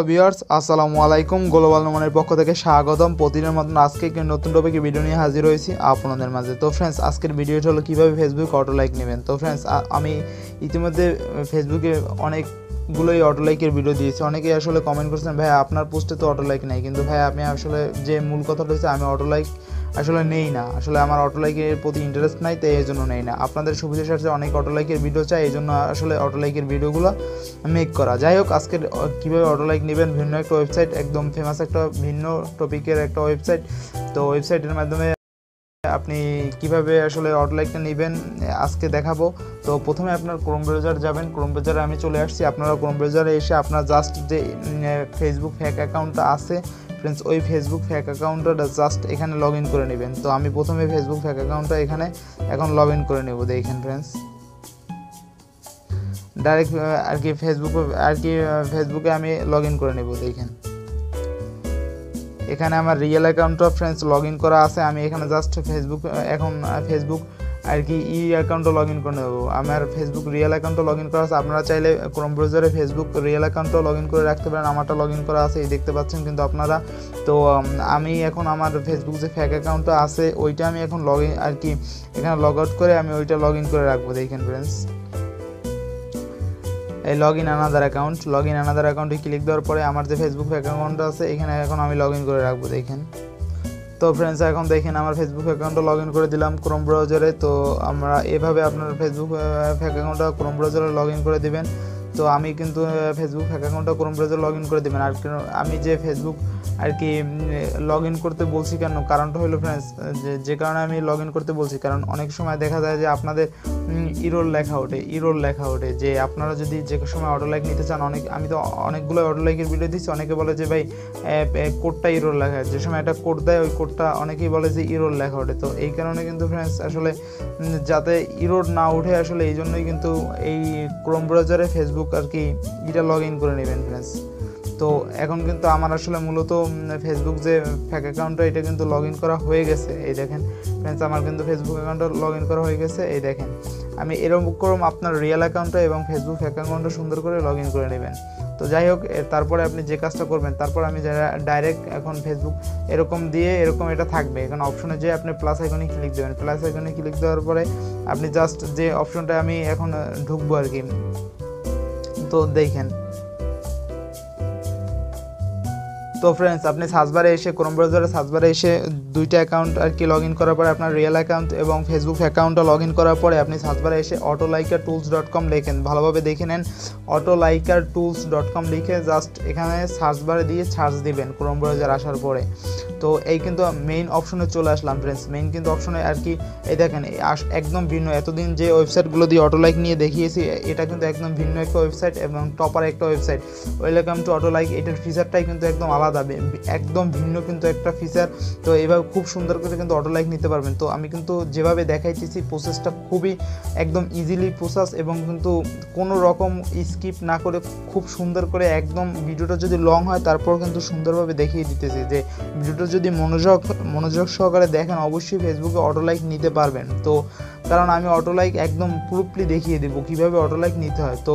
Viewers আসসালামু আলাইকুম, global নোমানের পক্ষ থেকে স্বাগতম। প্রতিদিনের মতন আজকে একটি নতুন টপিকে ভিডিও নিয়ে হাজির হয়েছি আপনাদের মাঝে। তো ফ্রেন্ডস, আজকের ভিডিওটা হলো কীভাবে ফেসবুক অটো লাইক নেবেন। তো ফ্রেন্ডস, আমি ইতিমধ্যে ফেসবুকে অনেকগুলোই অটো লাইকের ভিডিও দিয়েছি। অনেকেই আসলে কমেন্ট করছেন, ভাই আপনার পোস্টে তো অটো লাইক নেই। কিন্তু ভাই আমি আসলে যে মূল কথাটা হচ্ছে, আমি অটো লাইক আসলে নেই না। আসলে আমার অটো লাইকের প্রতি ইন্টারেস্ট নাই, তাই এই জন্য নেই না। আপনাদের সুবিধা স্বার্থে অনেক অটো লাইকের ভিডিও চাই, এই জন্য আসলে অটো লাইকের ভিডিওগুলো মেক করা। যাই হোক, আজকের কীভাবে অটো লাইক নেবেন, ভিন্ন একটা ওয়েবসাইট, একদম ফেমাস একটা ভিন্ন টপিকের একটা ওয়েবসাইট। তো ওয়েবসাইটের মাধ্যমে আপনি কিভাবে আসলে অটো লাইকটা নেবেন আজকে দেখাবো। তো প্রথমে আপনার ক্রোম ব্রাউজার যাবেন। ক্রোম ব্রাউজারে আমি চলে আসছি। আপনারা ক্রোম ব্রাউজারে এসে আপনার জাস্ট যে ফেসবুক ফ্যাক অ্যাকাউন্টটা আছে ফ্রেন্ডস, ওই ফেসবুক ফ্যাক অ্যাকাউন্টটা জাস্ট এখানে লগ ইন করে নেবেন। তো আমি প্রথমে ফেসবুক ফ্যাক অ্যাকাউন্টটা এখানে এখন লগ ইন করে নেব। দেখেন ফ্রেন্ডস, ডাইরেক্ট ফেসবুকে আমি লগ ইন করে নেব। দেখেন এখানে আমার রিয়েল অ্যাকাউন্টটা ফ্রেন্ডস লগ ইন করা আছে। আমি এখানে জাস্ট ফেসবুক অ্যাকাউন্টও লগ ইন করে নেব। আমার ফেসবুক রিয়েল অ্যাকাউন্টও লগ ইন করা আছে। আপনারা চাইলে ক্রোম ব্রাউজারে ফেসবুক রিয়েল অ্যাকাউন্টও লগ ইন করে রাখতে পারেন। আমারটা লগ ইন করা আছে, এই দেখতে পাচ্ছেন কিন্তু আপনারা। তো আমি এখন আমার ফেসবুক যে ফ্যাক অ্যাকাউন্টটা আছে ওইটা আমি এখন এখানে লগ আউট করে আমি ওইটা লগ ইন করে রাখবো। দেখেন ফ্রেন্ডস, এই লগ ইন আনাদার অ্যাকাউন্টে ক্লিক দেওয়ার পরে আমার যে ফেসবুক অ্যাকাউন্ট আছে এখানে এখন আমি লগ ইন করে রাখবো। দেখেন, তো ফ্রেন্ডস এখন দেখেন আমার ফেসবুক অ্যাকাউন্টটা লগ ইন করে দিলাম ক্রোম ব্রাউজারে। তো আমরা এভাবে আপনার ফেসবুক অ্যাকাউন্টটা ক্রোম ব্রাউজারে লগ ইন করে দিবেন। তো আমি কিন্তু ফেসবুক অ্যাকাউন্টটা ক্রোম ব্রাউজারে লগ ইন করে দেবেন। আর আমি যে ফেসবুক লগ ইন করতে বলছি কেন, কারণটা হলো ফ্রেন্ডস, যে কারণে আমি লগ ইন করতে বলছি, কারণ অনেক সময় দেখা যায় যে আপনাদের ইরোর লেখা ওঠে যে আপনারা যদি যে সময় অটো লাইক নিতে চান। আমি তো অনেকগুলো অটো লাইকের ভিডিও দিচ্ছি। অনেকে বলে যে ভাই কোডটা ইরোর লেখা, যে সময় একটা কোড দেয় ওই কোডটা অনেকেই বলে যে ইরোর লেখা ওঠে। তো এই কারণে কিন্তু ফ্রেন্ডস আসলে যাতে ইরোর না উঠে, আসলে এই জন্যই কিন্তু এই ক্রোম ব্রাউজারে ফেসবুক এটা লগ ইন করে নেবেন ফ্রেন্ডস। তো এখন কিন্তু আমার আসলে মূলত ফেসবুক যে ফ্যাক অ্যাকাউন্টটা এটা কিন্তু লগ ইন করা হয়ে গেছে। এই দেখেন ফ্রেন্ডস, আমার কিন্তু ফেসবুক অ্যাকাউন্টটা লগ ইন করা হয়ে গেছে। এই দেখেন, আমি এরকম আপনার রিয়েল অ্যাকাউন্টটা এবং ফেসবুক ফ্যাক অ্যাকাউন্টটা সুন্দর করে লগ ইন করে নেবেন। তো যাই হোক, তারপরে আপনি যে কাজটা করবেন, তারপর আমি ডাইরেক্ট এখন ফেসবুক এরকম এটা থাকবে। এখন অপশনে যে আপনি প্লাস আইকনে ক্লিক দেবেন। প্লাস আইকনে ক্লিক দেওয়ার পরে আপনি জাস্ট যে অপশনটা আমি এখন ঢুকবো তো দেখেন। তো ফ্রেন্ডস, আপনি সার্চবারে এসে ক্রোম ব্রাউজারে সার্চবারে এসে দুইটা অ্যাকাউন্ট লগ ইন করার পরে আপনার রিয়েল অ্যাকাউন্ট এবং ফেসবুক অ্যাকাউন্টটা লগ ইন করার পরে আপনি সার্চবারে এসে autolikertools.com লেখেন। ভালোভাবে দেখে নেন, autolikertools.com লিখে জাস্ট এখানে সার্চবারে দিয়ে সার্চ দিবেন ক্রোম ব্রাউজার আসার পরে। তো এই কিন্তু মেইন অপশনে চলে আসলাম ফ্রেন্ডস। মেইন কিন্তু অপশনে এই দেখেন একদম ভিন্ন। এতদিন যে ওয়েবসাইটগুলো দিয়ে অটো লাইক নিয়ে দেখিয়েছি, এটা কিন্তু একদম ভিন্ন একটা ওয়েবসাইট এবং টপার একটা website. Welcome to auto like, এটার ফিচারটাই কিন্তু একদম আলাদা, একদম ভিন্ন কিন্তু একটা ফিচার। তো এইভাবে খুব সুন্দর করে কিন্তু অটো লাইক নিতে পারবেন। তো আমি কিন্তু যেভাবে দেখাইতেছি প্রসেসটা খুবই একদম ইজিলি প্রসেস, এবং কিন্তু কোনো রকম স্কিপ না করে খুব সুন্দর করে একদম ভিডিওটা যদি লং হয় তারপর কিন্তু সুন্দরভাবে দেখিয়ে দিতেছি যে ভিডিওটা যদি মনোযোগ সহকারে দেখেন অবশ্যই ফেসবুকে অটো লাইক নিতে পারবেন। তো কারণ আমি অটো লাইক একদম পুরোপুরি দেখিয়ে দেবো কীভাবে অটো লাইক নিতে হয়। তো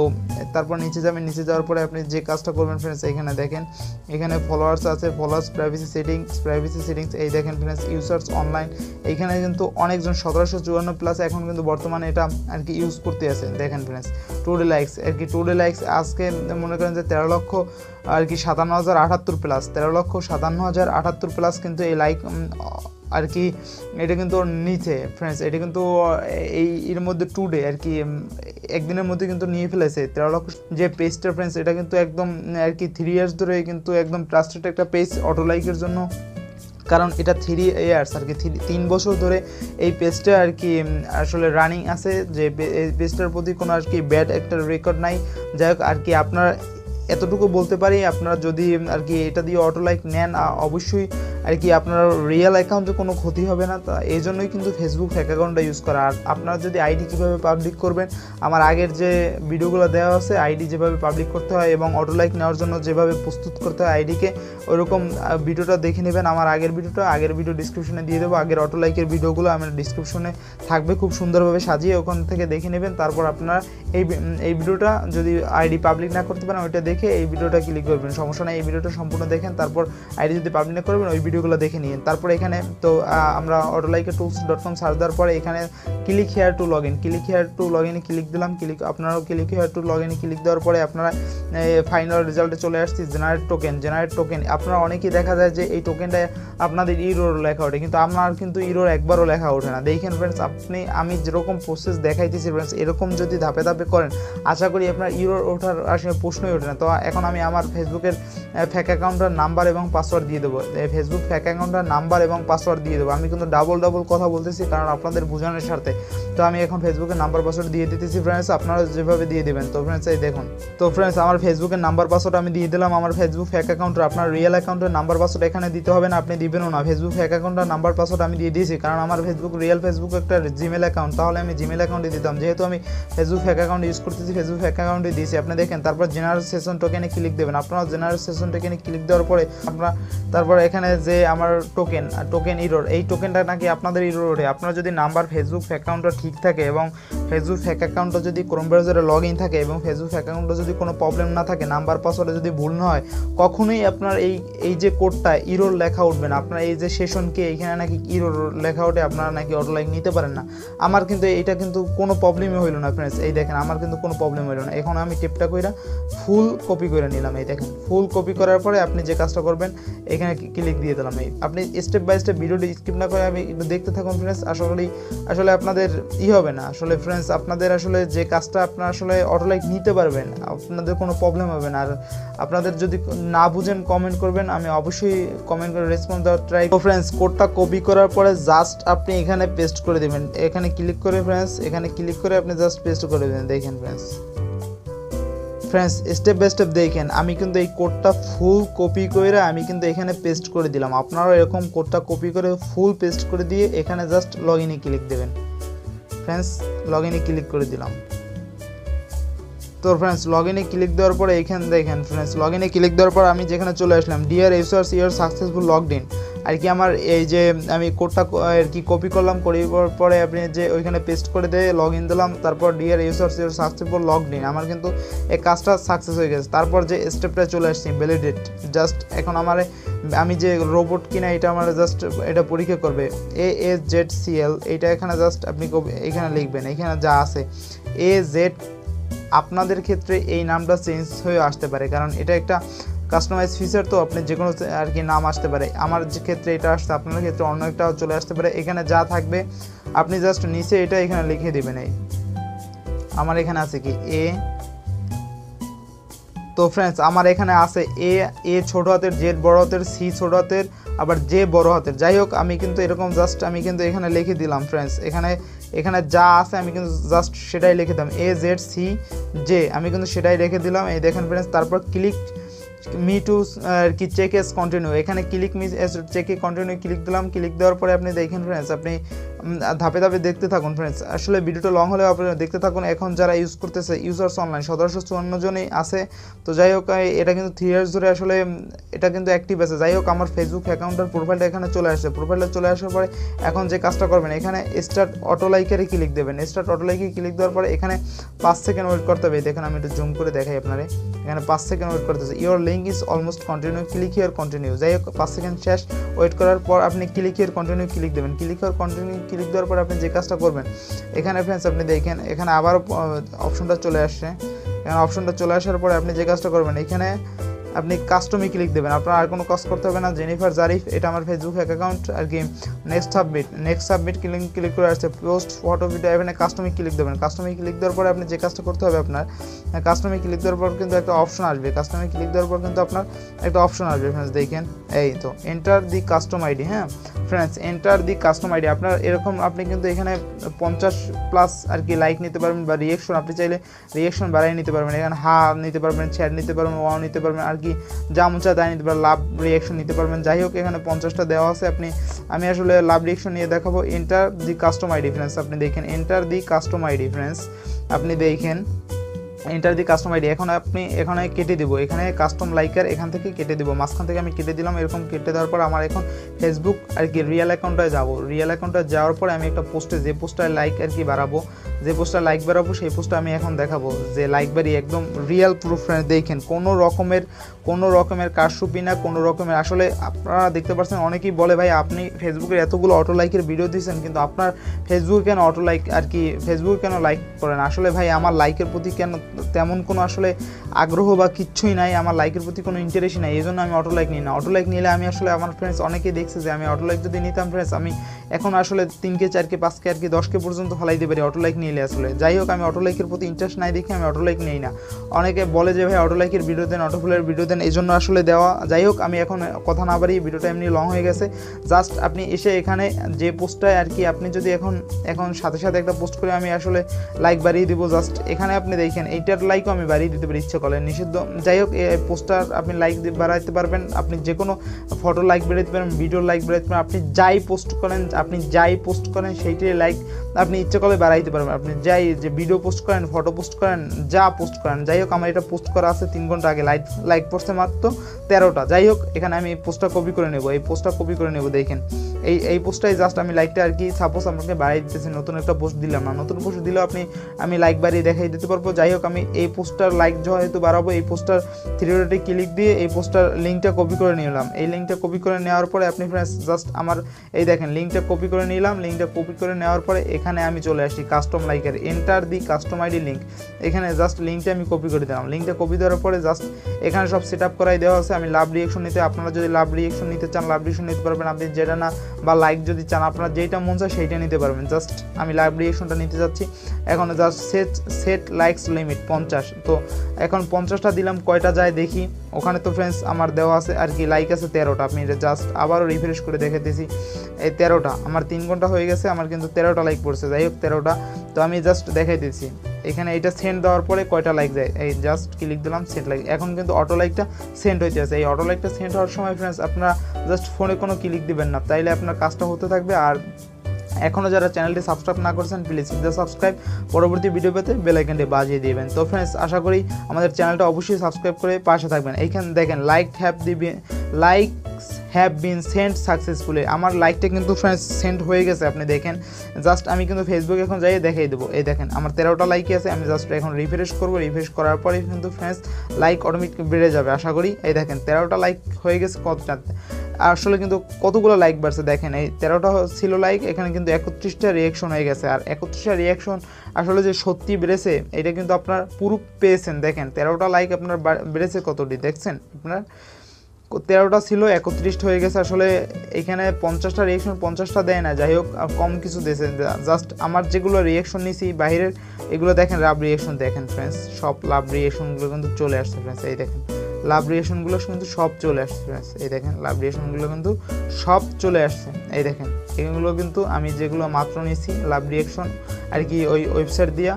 তারপর নিচে যাবেন। নিচে যাওয়ার পরে আপনি যে কাজটা করবেন ফ্রেন্ডস, এখানে দেখেন এখানে ফলোয়ার্স আছে, ফলোয়ার্স প্রাইভেসি সেটিংস এই দেখেন ফ্রেন্ডস, ইউজার্স অনলাইন। এইখানে কিন্তু অনেকজন 1754+ এখন কিন্তু বর্তমানে এটা ইউজ করতে আছে। দেখেন ফ্রেন্ডস, টুডে লাইকস আজকে মনে করেন যে 13,57,078+, 13,57,078+ কিন্তু এই লাইক এটা কিন্তু নিচে ফ্রেন্ডস। এটা কিন্তু এর মধ্যে টুডে একদিনের মধ্যে কিন্তু নিয়ে ফেলেছে 13 লক্ষ। যে পেজটা ফ্রেন্ডস, এটা কিন্তু একদম 3 ইয়ার্স ধরে কিন্তু একদম ট্রাস্টেড একটা পেজ অটো লাইকের জন্য। কারণ এটা 3 ইয়ার্স 3 বছর ধরে এই পেজটা আসলে রানিং আছে। যে এই পেজটার প্রতি কোনো ব্যাড একটা রেকর্ড নাই। যাই হোক আপনার এতটুকু বলতে পারি, আপনারা যদি এটা দিয়ে অটো লাইক নেন অবশ্যই আর কি আপনার রিয়েল অ্যাকাউন্টে কোনো ক্ষতি হবে না। তা এই জন্যই কিন্তু ফেসবুক ফেক অ্যাকাউন্টটা ইউজ করা। আর আপনারা যদি আইডি কীভাবে পাবলিক করবেন, আমার আগের যে ভিডিওগুলো দেওয়া আছে আইডি যেভাবে পাবলিক করতে হয় এবং অটো লাইক নেওয়ার জন্য যেভাবে প্রস্তুত করতে হয় আইডিকে, ওইরকম ভিডিওটা দেখে নেবেন। আমার আগের ভিডিও ডিসক্রিপশনে দিয়ে দেবো। আগের অটো লাইকের ভিডিওগুলো আমার ডিসক্রিপশনে থাকবে, খুব সুন্দরভাবে সাজিয়ে ওখান থেকে দেখে নেবেন। তারপর আপনারা এই ভিডিওটা যদি আইডি পাবলিক না করতে পারেন ওইটা দেখে এই ভিডিওটা ক্লিক করবেন, সমস্যা নেই। এই ভিডিওটা সম্পূর্ণ দেখেন, তারপর আইডি যদি পাবলিক না করবেন ওই ভিডিওগুলো দেখে নিন। তারপর এখানে তো আমরা autolikeTools.com সার্চ দেওয়ার পরে এখানে click here two log in click দিলাম। আপনারাও ক্লিক হেয়ার টু লগ ইনে ক্লিক দেওয়ার পরে আপনারা ফাইনাল রেজাল্টে চলে আসছি জেনারেট টোকেন। আপনারা অনেকেই দেখা যায় যে এই টোকেনটা আপনাদের ইরোর লেখা ওঠে, কিন্তু আমার কিন্তু ইরোর একবারও লেখা ওঠে না। দেখেন ফ্রেন্ডস, আমি যেরকম প্রসেস দেখাইতেছি ফ্রেন্ডস, এরকম যদি ধাপে ধাপে করেন আশা করি আপনার ইরোর ওঠার আসলে প্রশ্নই ওঠে না। তো এখন আমি আমার ফেসবুকের ফেক অ্যাকাউন্টের নাম্বার এবং পাসওয়ার্ড দিয়ে দেবো। ফেসবুক ফেক অ্যাকাউন্টের নাম্বার এবং পাসওয়ার্ড দিয়ে দেবো। আমি কিন্তু ডাবল কথা বলতেছি কারণ আপনাদের বোঝানোর স্বার্থে। তো আমি এখন ফেসবুকের নাম্বার পাসওয়ার্ড দিয়ে দিতেছি ফ্রেন্ডস, আপনারা যেভাবে দিয়ে দেবেন। তো ফ্রেন্ডস এই দেখুন, তো ফ্রেন্ডস আমার ফেসবুকের নাম্বার পাসওয়ার্ড আমি দিয়ে দিলাম। আমার ফেসবুক ফেক অ্যাকাউন্টের আপনার রিয়েল অ্যাকাউন্টের নাম্বার পাসওয়ার্ড এখানে দিতে হবে না, আপনি দিবেনও না। ফেসবুক ফেক অ্যাকাউন্টের নাম্বার পাসওয়ার্ড আমি দিয়ে দিয়েছি কারণ আমার রিয়েল ফেসবুক একটা জিমেল অ্যাকাউন্ট, তাহলে আমি জিমেল অ্যাকাউন্টে দিতাম। যেহেতু আমি ফেসবুক ফেক অ্যাকাউন্ট ইউজ করতেছি, ফেসবুক ফেক অ্যাকাউন্টে দিয়েছি। আপনি দেখেন, তারপর জেনারেল সেশন টোকেনে ক্লিক দেবেন। আপনারা জেনারেল সেশন টোকেনে ক্লিক দেওয়ার পরে আপনারা তারপর এখানে যে আমার টোকেন ইরোর, এই টোকেনটা নাকি আপনাদের ইরোর ওঠে। আপনার যদি নাম্বার ফেসবুক ফেক অ্যাকাউন্টটা ঠিক থাকে এবং ফেসবুক ফেক অ্যাকাউন্টটা যদি ক্রোম ব্রাউজারে লগ ইন থাকে এবং ফেসবুক ফেক অ্যাকাউন্টে যদি কোনো প্রবলেম না থাকে, নাম্বার পাসওয়ার্ডে যদি ভুল না হয়, কখনোই আপনার এই যে কোডটা ইরোর লেখা উঠবে না। আপনার এই যে সেশনকে এইখানে নাকি ইরোর লেখা ওঠে, আপনারা নাকি অটো লাইক নিতে পারেন না। আমার কিন্তু এটা কিন্তু কোনো প্রবলেমই হইল না ফ্রেন্ডস। এই দেখেন আমার কিন্তু কোনো প্রবলেম হইল না। এখন আমি টেপটা কইরা ফুল কপি করে নিলাম। এই দেখেন, ফুল কপি করার পরে আপনি যে কাজটা করবেন এখানে ক্লিক দিয়ে দিলাম। আপনি স্টেপ বাই স্টেপ ভিডিওটি স্কিপ না করে আমি একটু দেখতে থাকুন ফ্রেন্ডস। আসলে আপনাদের হবে না আসলে ফ্রেন্ডস, আপনাদের আসলে যে কাজটা আপনারা আসলে অটো লাইক নিতে পারবেন, আপনাদের কোনো প্রবলেম হবে না। আর আপনাদের যদি না বুঝেন কমেন্ট করবেন, আমি অবশ্যই কমেন্ট করে রেসপন্স দেওয়ার ট্রাই। তো ফ্রেন্ডস কোডটা কপি করার পরে জাস্ট আপনি এখানে পেস্ট করে দেবেন। এখানে ক্লিক করে ফ্রেন্ডস, এখানে ক্লিক করে আপনি জাস্ট পেস্ট করে দেবেন। দেখেন ফ্রেন্ডস স্টেপ বাই স্টেপ দেখেন, আমি কিন্তু এই কোডটা ফুল কপি করে আমি কিন্তু এখানে পেস্ট করে দিলাম। আপনারাও এরকম কোডটা কপি করে ফুল পেস্ট করে দিয়ে এখানে জাস্ট লগ ইনে ক্লিক দেবেন। ফ্রেন্ডস লগ ইনে ক্লিক করে দিলাম। তো ফ্রেন্ডস লগ ইনে ক্লিক দেওয়ার পরে এখানে দেখেন ফ্রেন্ডস, লগ ইনে ক্লিক দেওয়ার পর আমি যেখানে চলে আসলাম dear users your successful logged in, আর কি আমার এই যে আমি কোডটা আর কি কপি করলাম, করার পরে আপনি যে ওইখানে পেস্ট করে দিয়ে লগ ইন দিলাম। তারপর dear users your successful logged in, আমার কিন্তু এই কাজটা সাকসেস হয়ে গেছে। তারপর যে স্টেপটা চলে আসছি ভ্যালিডেট, জাস্ট এখন আমি যে রোবট কিনা এটা আমার জাস্ট এটা পরীক্ষা করবে। AZCL এইটা এখানে জাস্ট আপনি এখানে লিখবেন, এখানে যা আছে AZ। আপনাদের ক্ষেত্রে এই নামটা চেঞ্জ হয়ে আসতে পারে কারণ এটা একটা কাস্টমাইজ ফিচার, তো আপনি যে কোনো আর কি নাম আসতে পারে। আমার যে ক্ষেত্রে এটা আসছে, আপনার ক্ষেত্রে অন্য একটা চলে আসতে পারে। এখানে যা থাকবে আপনি জাস্ট নিচে এটা এখানে লিখে দেবেন। এই আমার এখানে আছে কি তো ফ্রেন্ডস আমার এখানে আছে এ ছোট হাতের, জেড বড় হাতের, সি ছোট হাতের, আবার জে বড় হাতের। যাই হোক আমি কিন্তু এরকম জাস্ট আমি কিন্তু এখানে লিখে দিলাম ফ্রেন্ডস। এখানে যা আছে আমি কিন্তু জাস্ট সেটাই লিখে দিলাম, AZCJ আমি কিন্তু সেটাই রেখে দিলাম। এই দেখেন ফ্রেন্ডস, তারপর ক্লিক মি টু আর কি চেক এস কন্টিনিউ, এখানে ক্লিক মি এস চেক এ কন্টিনিউ ক্লিক দিলাম। ক্লিক দেওয়ার পরে আপনি দেখেন ফ্রেন্ডস, আপনি ধাপে ধাপে দেখতে থাকুন ফ্রেন্ডস। আসলে ভিডিওটা লং হলেও আপনারা দেখতে থাকুন। এখন যারা ইউজ করতেছে ইউজার্স অনলাইন 1754 জনই আছে। তো যাই হোক এটা কিন্তু 3 ইয়ার্স ধরে আসলে এটা কিন্তু অ্যাক্টিভ আছে। যাই হোক আমার ফেসবুক অ্যাকাউন্টের প্রোফাইলটা এখানে চলে আসছে। প্রোফাইলটা চলে আসার পরে এখন যে কাজটা করবেন, এখানে স্টার্ট অটো লাইকারে ক্লিক দেবেন। স্টার্ট অটো লাইকে ক্লিক দেওয়ার পরে এখানে 5 সেকেন্ড ওয়েট করতে হবে। দেখেন আমি একটু জুম করে দেখাই আপনারে, এখানে 5 সেকেন্ড ওয়েট করতেছে। Your link is almost continue, click here continue. যাই হোক 5 সেকেন্ড শেষ, ওয়েট করার পর আপনি ক্লিক হিয়ার কন্টিনিউ ক্লিক দেবেন। ক্লিক হিয়ার কন্টিনিউ ক্লিক দেওয়ার পর আপনি যে কাজটা করবেন, এখানে ফ্রেন্ডস আপনি দেখেন এখানে আবার অপশনটা চলে আসছে। এখানে অপশনটা চলে আসার পরে আপনি যে কাজটা করবেন, এখানে আপনি কাস্টমে ক্লিক দেবেন। আপনার আর কোনো কাজ করতে হবে না। জেনিফার জারিফ এটা আমার ফেসবুক অ্যাকাউন্ট আর কি। নেক্সট সাবমিট ক্লিক করে আসছে পোস্ট ফটো ভিডিও, এখানে কাস্টমে ক্লিক দেবেন। কাস্টমে ক্লিক দেওয়ার পরে আপনি যে কাজটা করতে হবে আপনার, কাস্টমে ক্লিক দেওয়ার পর কিন্তু একটা অপশন আসবে। কাস্টমে ক্লিক দেওয়ার পর কিন্তু আপনার একটা অপশন আসবে ফ্রেন্ডস, দেখেন এই তো এন্টার দি কাস্টম আইডি। হ্যাঁ friends, enter the custom ID. আপনার এরকম আপনি কিন্তু এখানে 50+ আর কি লাইক নিতে পারবেন, বা রিয়েকশন আপনি চাইলে রিয়েকশন বাড়াই নিতে পারবেন। এখানে হা নিতে পারবেন, চ্যাট নিতে পারবেন, ওয়াও নিতে পারবেন, আর কি যা মন চায় তাই নিতে পারবেন, লাভ রিয়েকশন নিতে পারবেন। যাই হোক এখানে 50টা দেওয়া আছে। আমি আসলে লাভ রিয়েকশন নিয়ে দেখাবো। Enter the custom ID friends, আপনি দেখেন enter the custom ID friends, আপনি দেখেন এন্টার দি কাস্টম আইডি। এখন আপনি এখানে কেটে দিব, এখানে কাস্টম লাইকার এখান থেকে কেটে দিব, মাঝখান থেকে আমি কেটে দিলাম। এরকম কেটে দেওয়ার পর আমার এখন ফেসবুক আর কি রিয়েল অ্যাকাউন্টে যাব। রিয়েল অ্যাকাউন্টে যাওয়ার পরে আমি একটা পোস্টে, যে পোস্টটায় লাইক আর কি বাড়াবো, যে পোস্টটা লাইক বাড়াবো সেই পোস্টটা আমি এখন দেখাবো যে লাইক বাড়ি একদম রিয়েল প্রুফ। দেখেন কোনো রকমের কারসুপি না, কোনো রকমের। আসলে আপনারা দেখতে পাচ্ছেন অনেকেই বলে ভাই আপনি ফেসবুকের এতগুলো অটো লাইকের ভিডিও দিয়েছেন কিন্তু আপনার ফেসবুকে কেন অটো লাইক আর কি ফেসবুকে কেন লাইক করেন? আসলে ভাই আমার লাইকের প্রতি কেন তেমন কোনো আসলে আগ্রহ বা কিচ্ছুই নাই, আমার লাইকের প্রতি কোনো ইন্টারেস্টই নাই, এই জন্য আমি অটো লাইক নিই না। অটো লাইক নিলে আমি আসলে আমার ফ্রেন্ডস অনেকেই দেখছে যে আমি অটো লাইক যদি নিতাম ফ্রেন্ডস, আমি এখন আসলে 3K 4K 5K আর কি 10K পর্যন্ত ফেলাই দিতে পারি অটো লাইক নিলে আসলে। যাই হোক আমি অটো লাইকের প্রতি ইন্টারেস্ট নাই দেখে আমি অটো লাইক নিই না। অনেকে বলে যে ভাই অটো লাইকের ভিডিও দেন, অটো ফুলের ভিডিও দেন, এই জন্য আসলে দেওয়া। যাই হোক আমি এখন কথা না বাড়ি, ভিডিওটা এমনি লং হয়ে গেছে। জাস্ট আপনি এসে এখানে যে পোস্টটায় আর কি আপনি যদি এখন সাথে সাথে একটা পোস্ট করে আমি আসলে লাইক বাড়িয়ে দিব। জাস্ট এখানে আপনি দেখেন এইটার লাইকও আমি বাড়িয়ে দিতে পারি ইচ্ছে করলে, নিষিদ্ধ। যাই হোক এই পোস্টার আপনি লাইক বাড়াইতে পারবেন, আপনি যে কোনো ফটো লাইক বাড়াইতে পারবেন, ভিডিওর লাইক বাড়াইতে পারবেন, আপনি যাই পোস্ট করেন সেইটাই লাইক আপনি ইচ্ছে করলে বাড়াইতে পারবেন। আপনি যাই যে ভিডিও পোস্ট করেন, ফটো পোস্ট করেন, যা পোস্ট করেন। যাই হোক আমার এটা পোস্ট করা আছে 3 ঘন্টা আগে, লাইক পড়ছে মাত্র 13টা। যাই হোক এখানে আমি পোস্টটা কপি করে নেব, এই পোস্টটা কপি করে নেব। দেখেন এই পোস্টটাই জাস্ট আমি লাইকটা আর কি সাপোজ আপনাকে বাড়িয়ে দিতেছি, নতুন একটা পোস্ট দিলাম না, নতুন পোস্ট দিলেও আমি লাইক বাড়িয়ে দেখাই দিতে পারবো। যাই হোক আমি এই পোস্টটার লাইক যেহেতু বাড়াবো, এই পোস্টটার 3 ডটে ক্লিক দিয়ে এই পোস্টটার লিঙ্কটা কপি করে নিলাম। এই লিঙ্কটা কপি করে নেওয়ার পরে আপনি ফ্রেন্ডস জাস্ট আমার এই দেখেন লিঙ্কটা কপি করে নিলাম। লিঙ্কটা কপি করে নেওয়ার পরে এখানে আমি চলে আসি কাস্টম লাইকের enter the custom ID link, এখানে জাস্ট লিঙ্কটা আমি কপি করে দিলাম। লিঙ্কটা কপি দেওয়ার পরে জাস্ট এখানে সব সেট আপ করাই দেওয়া আছে। আমি লাভ রিয়েকশন নিতে, আপনারা যদি লাভ রিয়েকশন নিতে চান লাভ রিয়েকশন নিতে পারবেন, আপনি যেটা না বা লাইক যদি চান আপনার যেটা মন চায় সেইটা নিতে পারবেন। জাস্ট আমি লাইভ রিয়েকশনটা নিতে যাচ্ছি। এখন জাস্ট সেট লাইকস লিমিট 50। তো এখন 50টা দিলাম, কয়টা যায় দেখি। ওখানে তো ফ্রেন্ডস আমার দেওয়া আছে আর কি লাইক আছে 13টা। আপনি জাস্ট আবারও রিফ্রেশ করে দেখে দিয়েছি, এই 13টা আমার 3 ঘন্টা হয়ে গেছে, আমার কিন্তু 13টা লাইক পড়ছে। যাই হোক 13টা। তো আমি জাস্ট দেখাই দিচ্ছি এখানে এটা সেন্ড দেওয়ার পরে কয়টা লাইক যায়, এই জাস্ট ক্লিক দিলাম সেন্ড লাইক। এখন কিন্তু অটো লাইকটা সেন্ড হইতে আছে। এই অটো লাইকটা সেন্ড হওয়ার সময় ফ্রেন্ডস আপনারা জাস্ট ফোনে কোনো ক্লিক দিবেন না, তাইলে আপনার কাজটা হতে থাকবে। আর এখনও যারা চ্যানেলটি সাবস্ক্রাইব না করেছেন প্লিজ সাবস্ক্রাইব, পরবর্তী ভিডিও পেতে বেল আইকনটি বাজিয়ে দিবেন। তো ফ্রেন্ডস আশা করি আমাদের চ্যানেলটা অবশ্যই সাবস্ক্রাইব করে পাশে থাকবেন। এইখানে দেখেন likes have been send successfully, আমার লাইকটা কিন্তু ফ্রেন্ডস সেন্ড হয়ে গেছে। আপনি দেখেন জাস্ট আমি কিন্তু ফেসবুকে এখন যাই দেখাই দেবো। এই দেখেন আমার 13টা লাইকই আছে। আমি জাস্ট এখন রিফ্রেশ করবো, রিফ্রেশ করার পরে কিন্তু ফ্রেন্ডস লাইক অটোমেটিক বেড়ে যাবে আশা করি। এই দেখেন 13টা লাইক হয়ে গেছে। কতটা আসলে কিন্তু কতগুলো লাইক বাড়ছে দেখেন, এই 13টা ছিল লাইক, এখানে কিন্তু 31টা রিয়াকশন হয়ে গেছে। আর 31টা রিয়াকশন আসলে যে সত্যি বেড়েছে এটা কিন্তু আপনার পুরো পেয়েছেন। দেখেন 13টা লাইক আপনার বেড়েছে কতটি দেখছেন আপনার, 13টা ছিল 31টা হয়ে গেছে। আসলে এখানে 50টা রিয়াকশন 50টা দেয় না, যাই হোক কম কিছু দিয়েছে। জাস্ট আমার যেগুলো রিয়াকশন নিয়েছি বাইরের এগুলো দেখেন লাভ রিয়াকশন দেখেন ফ্রেন্ডস, সব লাভ রিয়াকশনগুলো কিন্তু চলে আসছে ফ্রেন্ডস। এই দেখেন লাভ রিয়েকশনগুলো কিন্তু সব চলে আসছে ফ্রেন্ডস। এই দেখেন লাভ রিয়েকশনগুলো কিন্তু সব চলে আসছে। এই দেখেন এগুলো কিন্তু আমি যেগুলো মাত্র নিয়েছি লাভ রিয়েকশন আর কি ওই ওয়েবসাইট দিয়া,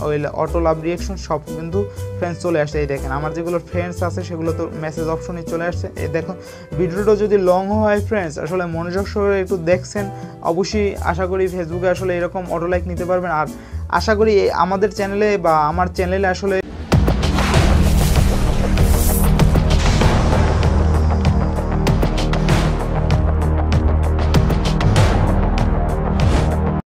ওই অটো লাভ রিয়েকশন সব কিন্তু ফ্রেন্ডস চলে আসছে। এই দেখেন আমার যেগুলো ফ্রেন্ডস আছে সেগুলো তো মেসেজ অপশনে চলে আসছে। এই দেখুন ভিডিওটা যদি লং হয় ফ্রেন্ডস আসলে মনোযোগ সহকারে একটু দেখছেন, অবশ্যই আশা করি ফেসবুকে আসলে এরকম অটো লাইক নিতে পারবেন। আর আশা করি আমাদের চ্যানেলে বা আমার চ্যানেলে আসলে